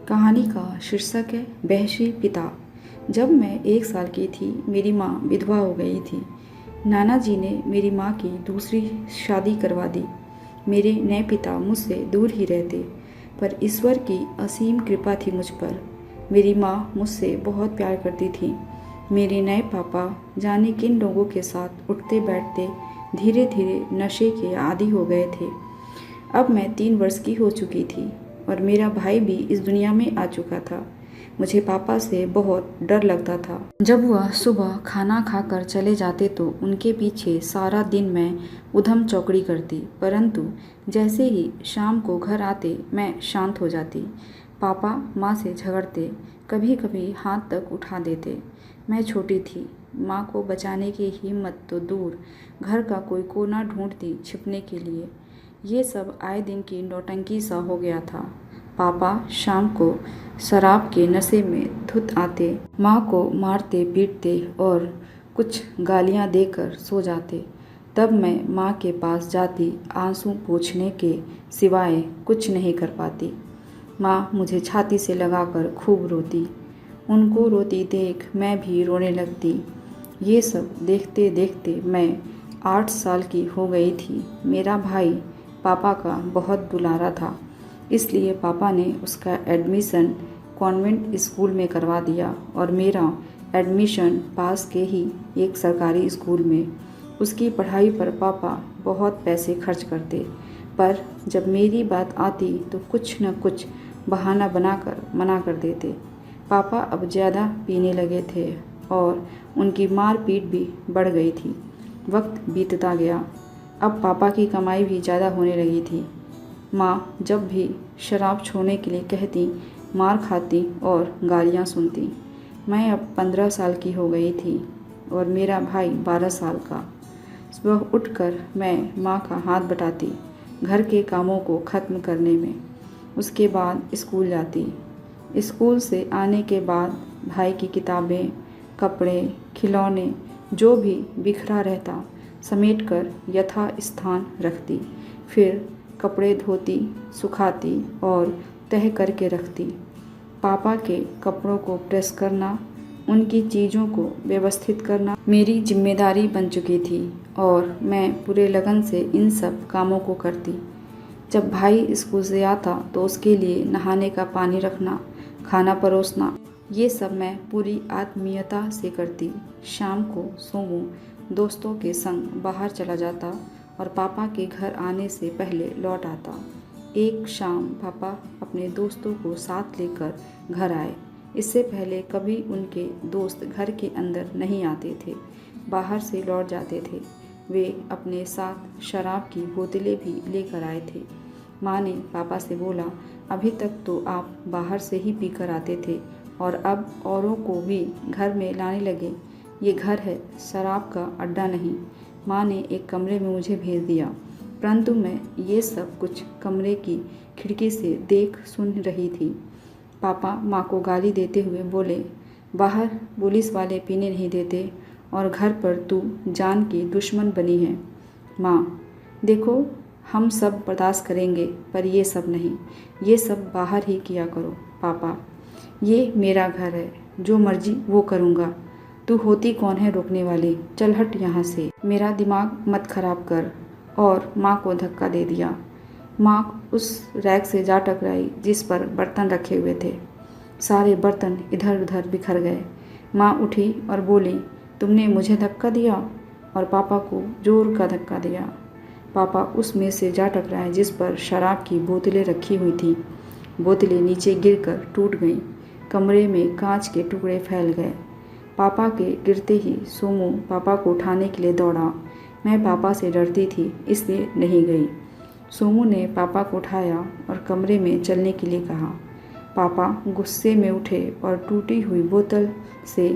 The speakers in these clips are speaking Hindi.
कहानी का शीर्षक है वहशी पिता। जब मैं 1 साल की थी, मेरी माँ विधवा हो गई थी। नाना जी ने मेरी माँ की दूसरी शादी करवा दी। मेरे नए पिता मुझसे दूर ही रहते, पर ईश्वर की असीम कृपा थी मुझ पर। मेरी माँ मुझसे बहुत प्यार करती थी। मेरे नए पापा जाने किन लोगों के साथ उठते बैठते धीरे धीरे नशे के आदी हो गए थे। अब मैं 3 वर्ष की हो चुकी थी और मेरा भाई भी इस दुनिया में आ चुका था। मुझे पापा से बहुत डर लगता था। जब वह सुबह खाना खाकर चले जाते तो उनके पीछे सारा दिन मैं उधम चौकड़ी करती, परंतु जैसे ही शाम को घर आते मैं शांत हो जाती। पापा माँ से झगड़ते, कभी कभी हाथ तक उठा देते। मैं छोटी थी, माँ को बचाने की हिम्मत तो दूर, घर का कोई कोना ढूंढती छिपने के लिए। ये सब आए दिन की नौटंकी सा हो गया था। पापा शाम को शराब के नशे में धुत आते, माँ को मारते पीटते और कुछ गालियाँ देकर सो जाते। तब मैं माँ के पास जाती, आंसू पोंछने के सिवाय कुछ नहीं कर पाती। माँ मुझे छाती से लगाकर खूब रोती। उनको रोती देख मैं भी रोने लगती। ये सब देखते देखते मैं 8 साल की हो गई थी। मेरा भाई पापा का बहुत दुलारा था, इसलिए पापा ने उसका एडमिशन कॉन्वेंट स्कूल में करवा दिया और मेरा एडमिशन पास के ही एक सरकारी स्कूल में। उसकी पढ़ाई पर पापा बहुत पैसे खर्च करते, पर जब मेरी बात आती तो कुछ न कुछ बहाना बनाकर मना कर देते। पापा अब ज़्यादा पीने लगे थे और उनकी मारपीट भी बढ़ गई थी। वक्त बीतता गया, अब पापा की कमाई भी ज़्यादा होने लगी थी। माँ जब भी शराब छोड़ने के लिए कहती, मार खाती और गालियाँ सुनती। मैं अब 15 साल की हो गई थी और मेरा भाई 12 साल का। सुबह उठकर मैं माँ का हाथ बटाती घर के कामों को ख़त्म करने में। उसके बाद स्कूल जाती। स्कूल से आने के बाद भाई की किताबें, कपड़े, खिलौने जो भी बिखरा रहता समेटकर यथा स्थान रखती। फिर कपड़े धोती, सुखाती और तह करके रखती। पापा के कपड़ों को प्रेस करना, उनकी चीज़ों को व्यवस्थित करना मेरी जिम्मेदारी बन चुकी थी और मैं पूरे लगन से इन सब कामों को करती। जब भाई स्कूल से आता तो उसके लिए नहाने का पानी रखना, खाना परोसना, ये सब मैं पूरी आत्मीयता से करती। शाम को सोमू दोस्तों के संग बाहर चला जाता और पापा के घर आने से पहले लौट आता। एक शाम पापा अपने दोस्तों को साथ लेकर घर आए। इससे पहले कभी उनके दोस्त घर के अंदर नहीं आते थे, बाहर से लौट जाते थे। वे अपने साथ शराब की बोतलें भी लेकर आए थे। माँ ने पापा से बोला, अभी तक तो आप बाहर से ही पीकर आते थे और अब औरों को भी घर में लाने लगे। ये घर है, शराब का अड्डा नहीं। माँ ने एक कमरे में मुझे भेज दिया, परंतु मैं ये सब कुछ कमरे की खिड़की से देख सुन रही थी। पापा माँ को गाली देते हुए बोले, बाहर पुलिस वाले पीने नहीं देते और घर पर तू जान की दुश्मन बनी है। माँ, देखो हम सब बर्दाश्त करेंगे, पर ये सब नहीं, ये सब बाहर ही किया करो। पापा, ये मेरा घर है, जो मर्जी वो करूँगा। तू होती कौन है रोकने वाली? चल हट यहाँ से, मेरा दिमाग मत खराब कर। और माँ को धक्का दे दिया। माँ उस रैक से जा टकराई जिस पर बर्तन रखे हुए थे। सारे बर्तन इधर उधर बिखर गए। माँ उठी और बोली, तुमने मुझे धक्का दिया? और पापा को जोर का धक्का दिया। पापा उस मेज से जा टकराए जिस पर शराब की बोतलें रखी हुई थी। बोतलें नीचे गिरकर टूट गईं। कमरे में कांच के टुकड़े फैल गए। पापा के गिरते ही सोमू पापा को उठाने के लिए दौड़ा। मैं पापा से डरती थी, इसलिए नहीं गई। सोमू ने पापा को उठाया और कमरे में चलने के लिए कहा। पापा गुस्से में उठे और टूटी हुई बोतल से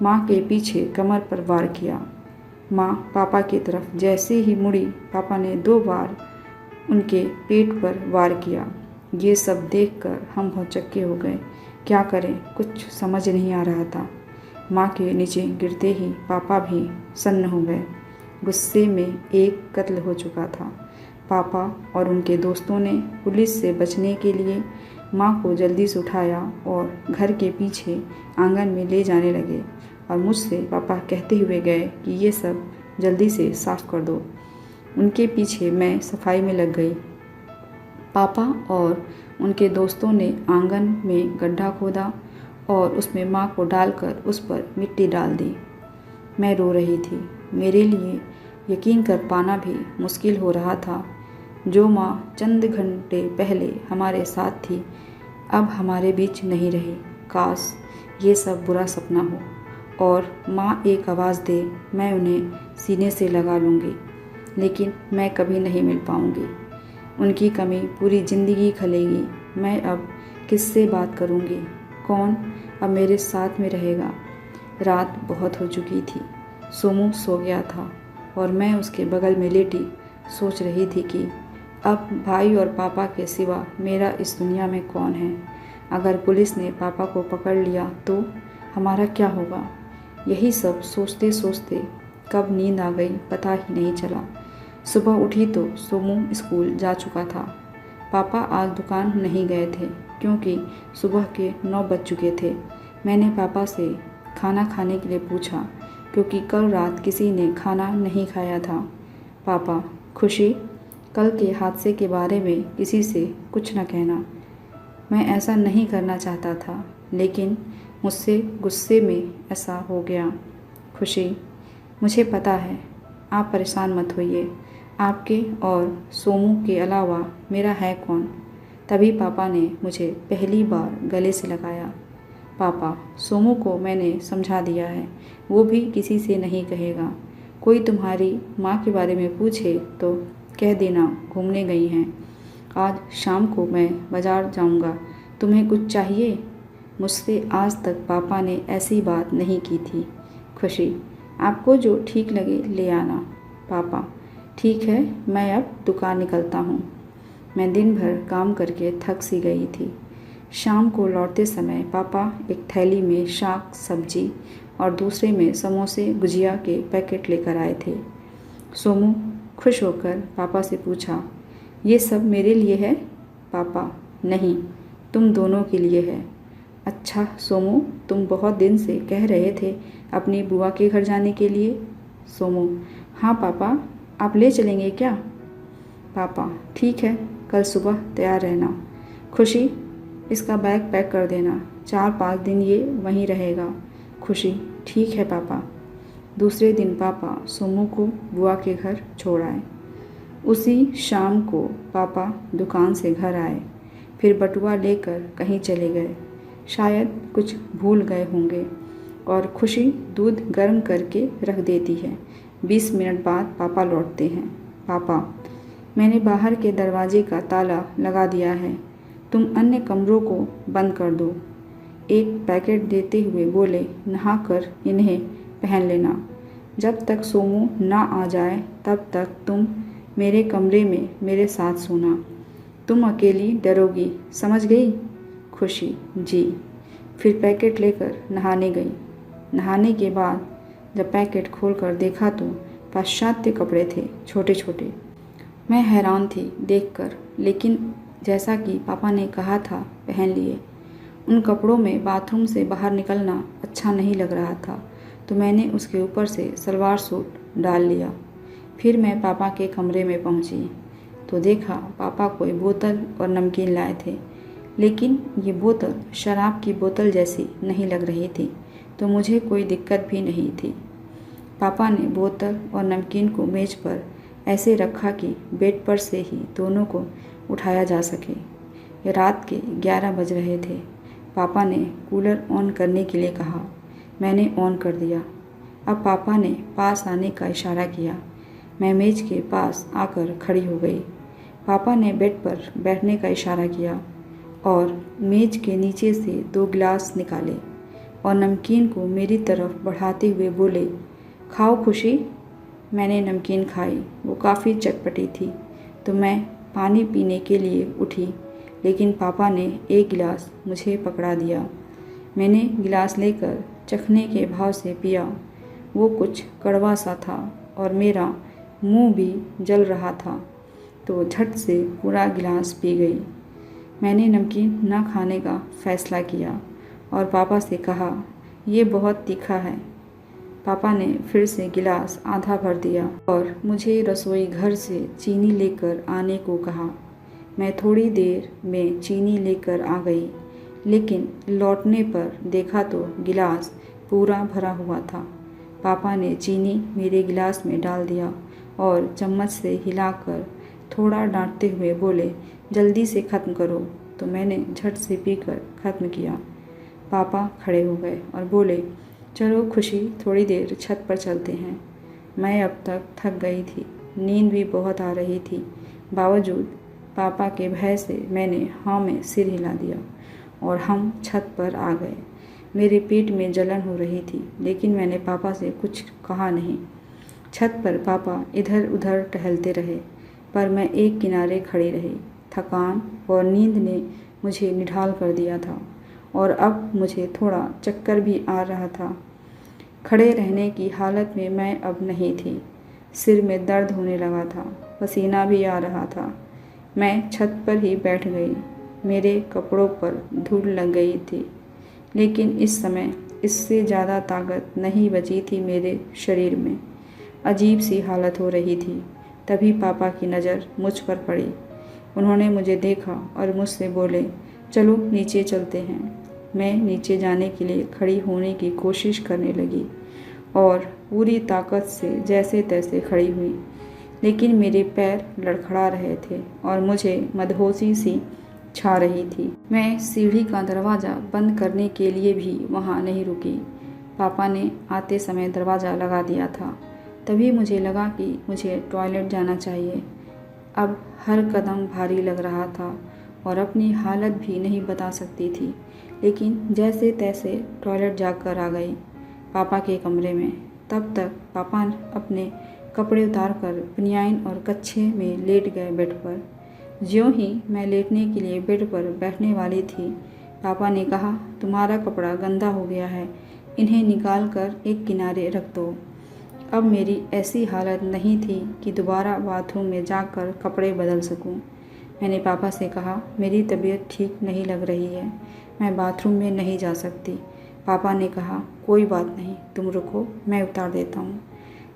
माँ के पीछे कमर पर वार किया। माँ पापा की तरफ जैसे ही मुड़ी, पापा ने 2 बार उनके पेट पर वार किया। ये सब देखकर हम भौचक्के हो गए। क्या करें, कुछ समझ नहीं आ रहा था। माँ के नीचे गिरते ही पापा भी सन्न हो गए। गुस्से में एक कत्ल हो चुका था। पापा और उनके दोस्तों ने पुलिस से बचने के लिए माँ को जल्दी से उठाया और घर के पीछे आंगन में ले जाने लगे और मुझसे पापा कहते हुए गए कि ये सब जल्दी से साफ कर दो। उनके पीछे मैं सफाई में लग गई। पापा और उनके दोस्तों ने आंगन में गड्ढा खोदा और उसमें माँ को डालकर उस पर मिट्टी डाल दी। मैं रो रही थी। मेरे लिए यकीन कर पाना भी मुश्किल हो रहा था। जो माँ चंद घंटे पहले हमारे साथ थी, अब हमारे बीच नहीं रही। काश ये सब बुरा सपना हो और माँ एक आवाज़ दे, मैं उन्हें सीने से लगा लूँगी, लेकिन मैं कभी नहीं मिल पाऊँगी। उनकी कमी पूरी ज़िंदगी खलेगी। मैं अब किससे बात करूँगी? कौन अब मेरे साथ में रहेगा? रात बहुत हो चुकी थी। सोमू सो गया था और मैं उसके बगल में लेटी सोच रही थी कि अब भाई और पापा के सिवा मेरा इस दुनिया में कौन है। अगर पुलिस ने पापा को पकड़ लिया तो हमारा क्या होगा? यही सब सोचते सोचते कब नींद आ गई पता ही नहीं चला। सुबह उठी तो सोमू स्कूल जा चुका था। पापा आज दुकान नहीं गए थे क्योंकि सुबह के 9 बज चुके थे। मैंने पापा से खाना खाने के लिए पूछा क्योंकि कल रात किसी ने खाना नहीं खाया था। पापा, खुशी, कल के हादसे के बारे में किसी से कुछ न कहना। मैं ऐसा नहीं करना चाहता था, लेकिन मुझसे गुस्से में ऐसा हो गया। खुशी, मुझे पता है, आप परेशान मत होइए। आपके और सोमू के अलावा मेरा है कौन? तभी पापा ने मुझे पहली बार गले से लगाया। पापा, सोमू को मैंने समझा दिया है, वो भी किसी से नहीं कहेगा। कोई तुम्हारी माँ के बारे में पूछे तो कह देना घूमने गई हैं। आज शाम को मैं बाज़ार जाऊँगा, तुम्हें कुछ चाहिए? मुझसे आज तक पापा ने ऐसी बात नहीं की थी। खुशी, आपको जो ठीक लगे ले आना। पापा, ठीक है, मैं अब दुकान निकलता हूँ। मैं दिन भर काम करके थक सी गई थी। शाम को लौटते समय पापा एक थैली में शाक सब्जी और दूसरे में समोसे गुजिया के पैकेट लेकर आए थे। सोमू खुश होकर पापा से पूछा, ये सब मेरे लिए है? पापा, नहीं, तुम दोनों के लिए है। अच्छा सोमू, तुम बहुत दिन से कह रहे थे अपनी बुआ के घर जाने के लिए। सोमू, हाँ पापा, आप ले चलेंगे क्या? पापा, ठीक है, कल सुबह तैयार रहना। खुशी, इसका बैग पैक कर देना, 4-5 दिन ये वहीं रहेगा। खुशी, ठीक है पापा। दूसरे दिन पापा सोमू को बुआ के घर छोड़ आए। उसी शाम को पापा दुकान से घर आए, फिर बटुआ लेकर कहीं चले गए। शायद कुछ भूल गए होंगे और खुशी दूध गर्म करके रख देती है। 20 मिनट बाद पापा लौटते हैं। पापा, मैंने बाहर के दरवाजे का ताला लगा दिया है, तुम अन्य कमरों को बंद कर दो। एक पैकेट देते हुए बोले, नहाकर इन्हें पहन लेना। जब तक सोमू ना आ जाए तब तक तुम मेरे कमरे में मेरे साथ सोना। तुम अकेली डरोगी, समझ गई? खुशी, जी। फिर पैकेट लेकर नहाने गई। नहाने के बाद जब पैकेट खोलकर देखा तो पाश्चात्य कपड़े थे, छोटे छोटे। मैं हैरान थी देखकर, लेकिन जैसा कि पापा ने कहा था पहन लिए। उन कपड़ों में बाथरूम से बाहर निकलना अच्छा नहीं लग रहा था, तो मैंने उसके ऊपर से सलवार सूट डाल लिया। फिर मैं पापा के कमरे में पहुंची तो देखा पापा कोई बोतल और नमकीन लाए थे, लेकिन ये बोतल शराब की बोतल जैसी नहीं लग रही थी, तो मुझे कोई दिक्कत भी नहीं थी। पापा ने बोतल और नमकीन को मेज पर ऐसे रखा कि बेड पर से ही दोनों को उठाया जा सके। रात के 11 बज रहे थे। पापा ने कूलर ऑन करने के लिए कहा। मैंने ऑन कर दिया। अब पापा ने पास आने का इशारा किया। मैं मेज के पास आकर खड़ी हो गई। पापा ने बेड पर बैठने का इशारा किया और मेज के नीचे से 2 गिलास निकाले और नमकीन को मेरी तरफ बढ़ाते हुए बोले, खाओ खुशी। मैंने नमकीन खाई, वो काफ़ी चटपटी थी, तो मैं पानी पीने के लिए उठी, लेकिन पापा ने एक गिलास मुझे पकड़ा दिया। मैंने गिलास लेकर चखने के भाव से पिया। वो कुछ कड़वा सा था और मेरा मुंह भी जल रहा था, तो झट से पूरा गिलास पी गई। मैंने नमकीन न खाने का फैसला किया और पापा से कहा, ये बहुत तीखा है। पापा ने फिर से गिलास आधा भर दिया और मुझे रसोई घर से चीनी लेकर आने को कहा। मैं थोड़ी देर में चीनी लेकर आ गई, लेकिन लौटने पर देखा तो गिलास पूरा भरा हुआ था। पापा ने चीनी मेरे गिलास में डाल दिया और चम्मच से हिलाकर थोड़ा डांटते हुए बोले, जल्दी से ख़त्म करो। तो मैंने झट से पीकर ख़त्म किया। पापा खड़े हो गए और बोले, चलो खुशी, थोड़ी देर छत पर चलते हैं। मैं अब तक थक गई थी, नींद भी बहुत आ रही थी। बावजूद पापा के भय से मैंने हाँ में सिर हिला दिया और हम छत पर आ गए। मेरे पेट में जलन हो रही थी, लेकिन मैंने पापा से कुछ कहा नहीं। छत पर पापा इधर उधर टहलते रहे, पर मैं एक किनारे खड़ी रही। थकान और नींद ने मुझे निढाल कर दिया था और अब मुझे थोड़ा चक्कर भी आ रहा था। खड़े रहने की हालत में मैं अब नहीं थी। सिर में दर्द होने लगा था, पसीना भी आ रहा था। मैं छत पर ही बैठ गई। मेरे कपड़ों पर धूल लग गई थी, लेकिन इस समय इससे ज़्यादा ताकत नहीं बची थी मेरे शरीर में। अजीब सी हालत हो रही थी। तभी पापा की नज़र मुझ पर पड़ी। उन्होंने मुझे देखा और मुझसे बोले, चलो नीचे चलते हैं। मैं नीचे जाने के लिए खड़ी होने की कोशिश करने लगी और पूरी ताकत से जैसे तैसे खड़ी हुई, लेकिन मेरे पैर लड़खड़ा रहे थे और मुझे मदहोशी सी छा रही थी। मैं सीढ़ी का दरवाज़ा बंद करने के लिए भी वहाँ नहीं रुकी। पापा ने आते समय दरवाज़ा लगा दिया था। तभी मुझे लगा कि मुझे टॉयलेट जाना चाहिए। अब हर कदम भारी लग रहा था और अपनी हालत भी नहीं बता सकती थी, लेकिन जैसे तैसे टॉयलेट जाकर आ गई पापा के कमरे में। तब तक पापा अपने कपड़े उतारकर बनियाइन और कच्छे में लेट गए बेड पर। ज्यों ही मैं लेटने के लिए बेड पर बैठने वाली थी, पापा ने कहा, तुम्हारा कपड़ा गंदा हो गया है, इन्हें निकाल कर एक किनारे रख दो। अब मेरी ऐसी हालत नहीं थी कि दोबारा बाथरूम में जाकर कपड़े बदल सकूं। मैंने पापा से कहा, मेरी तबीयत ठीक नहीं लग रही है, मैं बाथरूम में नहीं जा सकती। पापा ने कहा, कोई बात नहीं, तुम रुको, मैं उतार देता हूँ।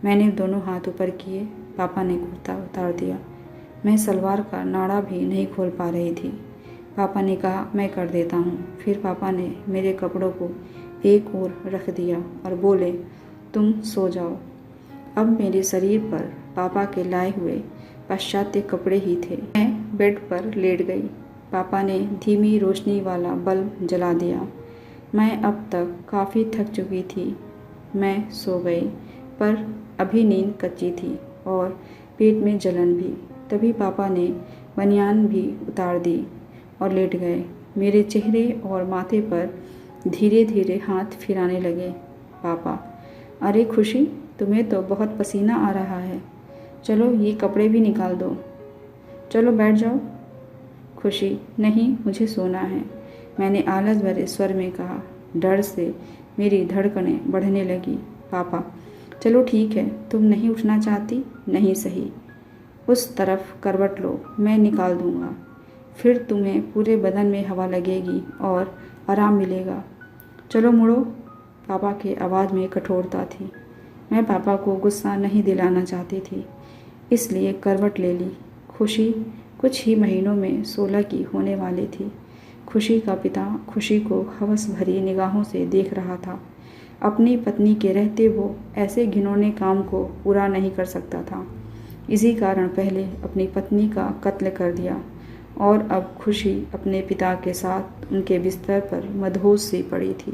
मैंने दोनों हाथ ऊपर किए। पापा ने कुर्ता उतार दिया। मैं सलवार का नाड़ा भी नहीं खोल पा रही थी। पापा ने कहा, मैं कर देता हूँ। फिर पापा ने मेरे कपड़ों को एक ओर रख दिया और बोले, तुम सो जाओ। अब मेरे शरीर पर पापा के लाए हुए पाश्चात्य कपड़े ही थे। मैं बेड पर लेट गई। पापा ने धीमी रोशनी वाला बल्ब जला दिया। मैं अब तक काफ़ी थक चुकी थी। मैं सो गई, पर अभी नींद कच्ची थी और पेट में जलन भी। तभी पापा ने बनियान भी उतार दी और लेट गए। मेरे चेहरे और माथे पर धीरे धीरे हाथ फिराने लगे। पापा, अरे खुशी, तुम्हें तो बहुत पसीना आ रहा है, चलो ये कपड़े भी निकाल दो। चलो बैठ जाओ। खुशी, नहीं, मुझे सोना है, मैंने आलस भरे स्वर में कहा। डर से मेरी धड़कनें बढ़ने लगी। पापा, चलो ठीक है, तुम नहीं उठना चाहती, नहीं सही, उस तरफ करवट लो, मैं निकाल दूंगा। फिर तुम्हें पूरे बदन में हवा लगेगी और आराम मिलेगा। चलो मुड़ो। पापा के आवाज़ में कठोरता थी। मैं पापा को गुस्सा नहीं दिलाना चाहती थी, इसलिए करवट ले ली। खुशी कुछ ही महीनों में 16 की होने वाली थी। खुशी का पिता खुशी को हवस भरी निगाहों से देख रहा था। अपनी पत्नी के रहते वो ऐसे घिनौने काम को पूरा नहीं कर सकता था। इसी कारण पहले अपनी पत्नी का कत्ल कर दिया और अब खुशी अपने पिता के साथ उनके बिस्तर पर मदहोश सी पड़ी थी।